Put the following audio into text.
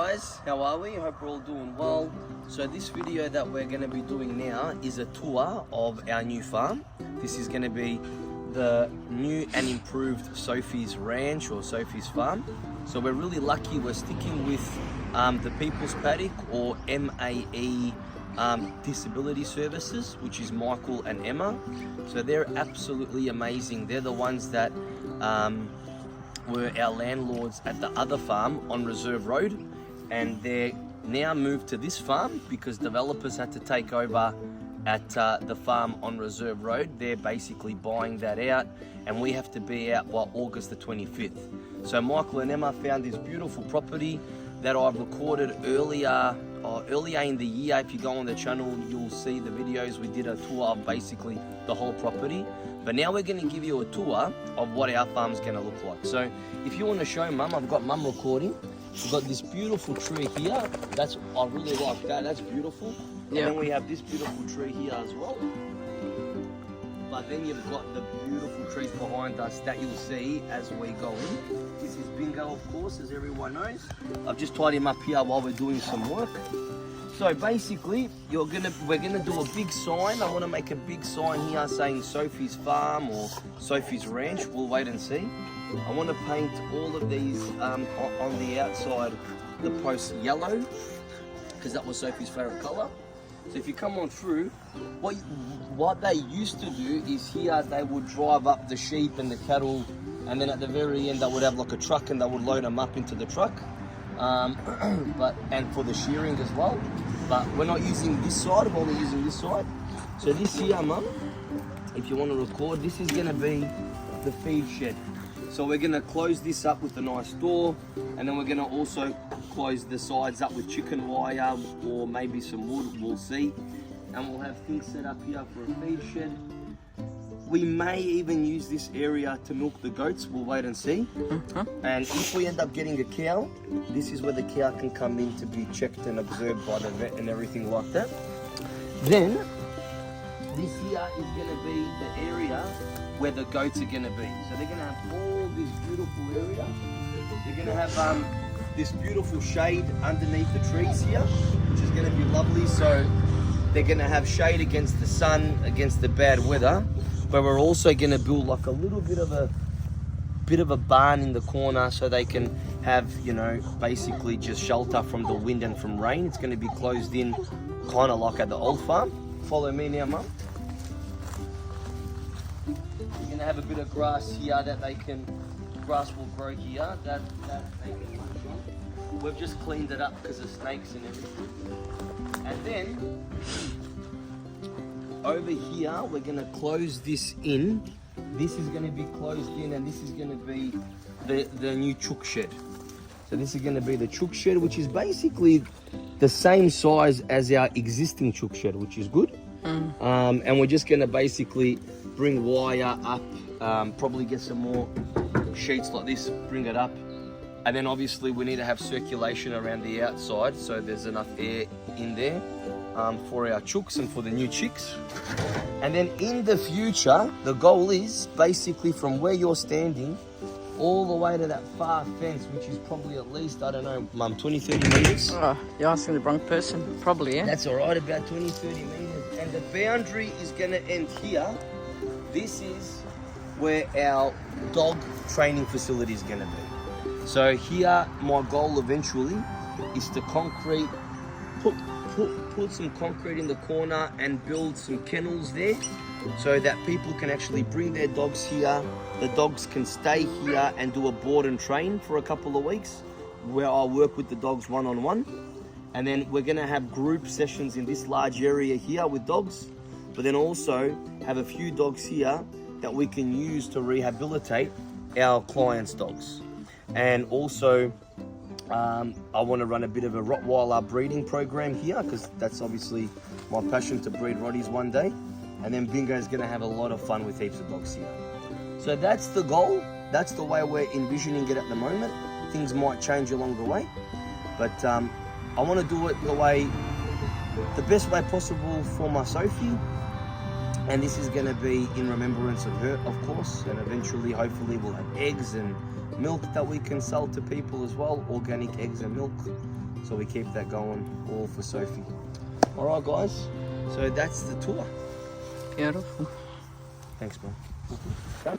guys, how are we? I hope we're all doing well. So this video that we're going to be doing now is a tour of our new farm. This is going to be the new and improved Sofis Ranch or Sofis Farm. So we're really lucky we're sticking with the People's Paddock or MAE Disability Services, which is Michael and Emma. So they're absolutely amazing. They're the ones that were our landlords at the other farm on Reserve Road, and they're now moved to this farm because developers had to take over at the farm on Reserve Road. They're basically buying that out, and we have to be out by August the 25th. So Michael and Emma found this beautiful property that I've recorded earlier in the year. If you go on the channel, you'll see the videos. We did a tour of basically the whole property. But now we're going to give you a tour of what our farm's going to look like. So if you want to show Mum, I've got Mum recording. We've got this beautiful tree here. I really like that. That's beautiful. Yeah. And then we have this beautiful tree here as well. But then you've got the beautiful trees behind us that you'll see as we go in. This is Bingo, of course, as everyone knows. I've just tied him up here while we're doing some work. So basically, we're gonna do a big sign. I want to make a big sign here saying Sofis Farm or Sofis Ranch. We'll wait and see. I want to paint all of these on the outside, the posts yellow, because that was Sophie's favorite color. So if you come on through, what they used to do is here they would drive up the sheep and the cattle, and then at the very end they would have like a truck and they would load them up into the truck. And for the shearing as well, but we're not using this side, we're only using this side. So this here, Mum, if you want to record, this is going to be the feed shed. So we're going to close this up with a nice door, and then we're going to also close the sides up with chicken wire or maybe some wood, we'll see. And we'll have things set up here for a feed shed. We may even use this area to milk the goats. We'll wait and see. And if we end up getting a cow, this is where the cow can come in to be checked and observed by the vet and everything like that. Then, this here is going to be the area where the goats are going to be. So they're going to have all this beautiful area. They're going to have this beautiful shade underneath the trees here, which is going to be lovely. So they're going to have shade against the sun, against the bad weather. But we're also going to build like a little bit of a barn in the corner so they can have, you know, basically just shelter from the wind and from rain. It's going to be closed in kind of like at the old farm. Follow me now, Mum. We're going to have a bit of grass here that grass will grow here that they can munch on. We've just cleaned it up because of snakes and everything. And then over here, we're going to close this in. This is going to be closed in, and this is going to be the new chook shed. So this is going to be the chook shed, which is basically the same size as our existing chook shed, which is good. And we're just going to basically bring wire up, probably get some more sheets like this, bring it up. And then obviously we need to have circulation around the outside so there's enough air in there. For our chooks and for the new chicks. And then in the future, the goal is basically from where you're standing all the way to that far fence, which is probably at least, I don't know, Mum, 20, 30 meters. Oh, you're asking the wrong person, probably, yeah? That's all right, about 20, 30 meters. And the boundary is going to end here. This is where our dog training facility is going to be. So here, my goal eventually is to put some concrete in the corner and build some kennels there so that people can actually bring their dogs here. The dogs can stay here and do a board and train for a couple of weeks where I'll work with the dogs one-on-one. And then we're going to have group sessions in this large area here with dogs, but then also have a few dogs here that we can use to rehabilitate our clients' dogs. And also I want to run a bit of a Rottweiler breeding program here because that's obviously my passion to breed Rotties one day. And then Bingo's going to have a lot of fun with heaps of dogs here. So that's the goal. That's the way we're envisioning it at the moment. Things might change along the way. But I want to do it the best way possible for my Sophie. And this is going to be in remembrance of her, of course. And eventually, hopefully, we'll have eggs and milk that we can sell to people as well, organic eggs and milk. So we keep that going all for Sophie. All right, guys. So that's the tour. Beautiful. Thanks, man.